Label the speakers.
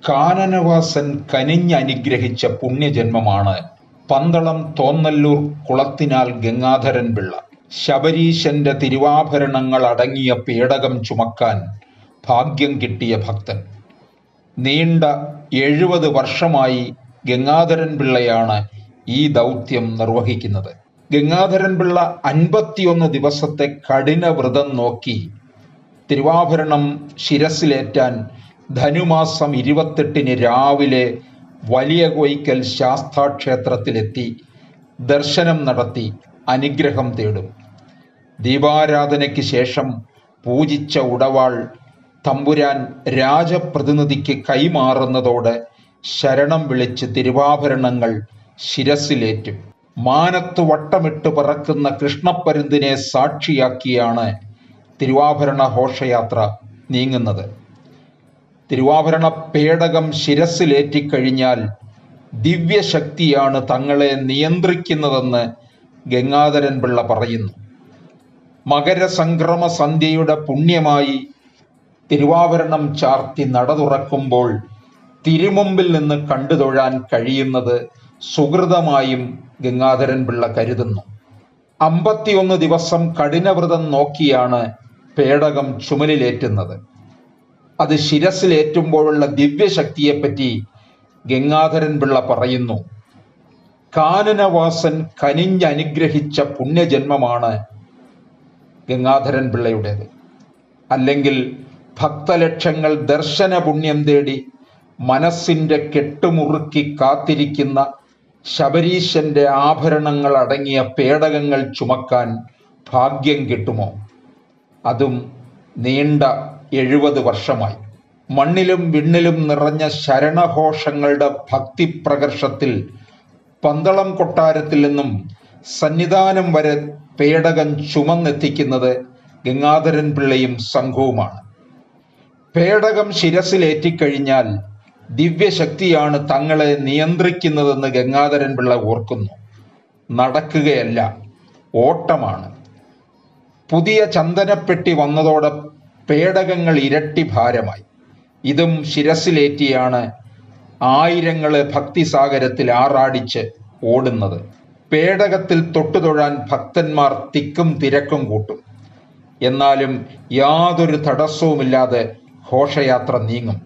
Speaker 1: കാനനവാസൻ കനിഞ്ഞനുഗ്രഹിച്ച പുണ്യജന്മമാണ് പന്തളം തോന്നല്ലൂർ കുളത്തിനാൽ ഗംഗാധരൻ പിള്ള. ശബരീശന്റെ തിരുവാഭരണങ്ങൾ അടങ്ങിയ പേടകം ചുമക്കാൻ ഭാഗ്യം കിട്ടിയ ഭക്തൻ. നീണ്ട 70 വർഷമായി ഗംഗാധരൻ പിള്ളയാണ് ഈ ദൗത്യം നിർവഹിക്കുന്നത്. ഗംഗാധരൻ പിള്ള 51 ദിവസത്തെ കഠിന വ്രതം നോക്കി തിരുവാഭരണം ശിരസിലേറ്റാൻ ധനുമാസം 28 രാവിലെ വലിയ കോയിക്കൽ ശാസ്താക്ഷേത്രത്തിലെത്തി ദർശനം നടത്തി അനുഗ്രഹം തേടും. ദീപാരാധനയ്ക്ക് ശേഷം പൂജിച്ച ഉടവാൾ തമ്പുരാൻ രാജപ്രതിനിധിക്ക് കൈമാറുന്നതോടെ ശരണം വിളിച്ച് തിരുവാഭരണങ്ങൾ ശിരസിലേറ്റും. മാനത്ത് വട്ടമിട്ട് പറക്കുന്ന കൃഷ്ണപ്പരുന്തിനെ സാക്ഷിയാക്കിയാണ് തിരുവാഭരണ ഘോഷയാത്ര നീങ്ങുന്നത്. തിരുവാഭരണ പേടകം ശിരസിലേറ്റിക്കഴിഞ്ഞാൽ ദിവ്യശക്തിയാണ് തങ്ങളെ നിയന്ത്രിക്കുന്നതെന്ന് ഗംഗാധരൻ പിള്ള പറയുന്നു. മകരസംക്രമ സന്ധ്യയുടെ പുണ്യമായി തിരുവാഭരണം ചാർത്തി നട തുറക്കുമ്പോൾ തിരുമുമ്പിൽ നിന്ന് കണ്ടുതൊഴാൻ കഴിയുന്നത് സുഹൃതമായും ഗംഗാധരൻ പിള്ള കരുതുന്നു. 51 ദിവസം കഠിനവ്രതം നോക്കിയാണ് പേടകം ചുമലിലേറ്റുന്നത്. അത് ശിരസിലേറ്റുമ്പോഴുള്ള ദിവ്യശക്തിയെപ്പറ്റി ഗംഗാധരൻ പിള്ള പറയുന്നു. കാനനവാസൻ കനിഞ്ഞനുഗ്രഹിച്ച പുണ്യജന്മമാണ് ഗംഗാധരൻ പിള്ളയുടേത്. അല്ലെങ്കിൽ ഭക്തലക്ഷങ്ങൾ ദർശന പുണ്യം തേടി മനസ്സിൻ്റെ കെട്ടുമുറുക്കി കാത്തിരിക്കുന്ന ശബരീശന്റെ ആഭരണങ്ങൾ അടങ്ങിയ പേടകങ്ങൾ ചുമക്കാൻ ഭാഗ്യം കിട്ടുമോ? അതും നീണ്ട 70 വർഷമായി. മണ്ണിലും വിണ്ണിലും നിറഞ്ഞ ശരണഘോഷങ്ങളുടെ ഭക്തിപ്രകർഷത്തിൽ പന്തളം കൊട്ടാരത്തിൽ നിന്നും സന്നിധാനം വരെ പേടകം ചുമന്നെത്തിക്കുന്നത് ഗംഗാധരൻ പിള്ളയും സംഘവുമാണ്. പേടകം ശിരസിലേറ്റിക്കഴിഞ്ഞാൽ ദിവ്യശക്തിയാണ് തങ്ങളെ നിയന്ത്രിക്കുന്നതെന്ന് ഗംഗാധരൻ പിള്ള ഓർക്കുന്നു. നടക്കുകയല്ല, ഓട്ടമാണ്. പുതിയ ചന്ദനപ്പെട്ടി വന്നതോടെ പേടകങ്ങൾ ഇരട്ടി ഭാരമായി. ഇതും ശിരസിലേറ്റിയാണ് ആയിരങ്ങളെ ഭക്തിസാഗരത്തിൽ ആറാടിച്ച് ഓടുന്നത്. പേടകത്തിൽ തൊട്ടുതൊഴാൻ ഭക്തന്മാർ തിക്കും തിരക്കും കൂട്ടും. എന്നാലും യാതൊരു തടസ്സവുമില്ലാതെ ഘോഷയാത്ര നീങ്ങും.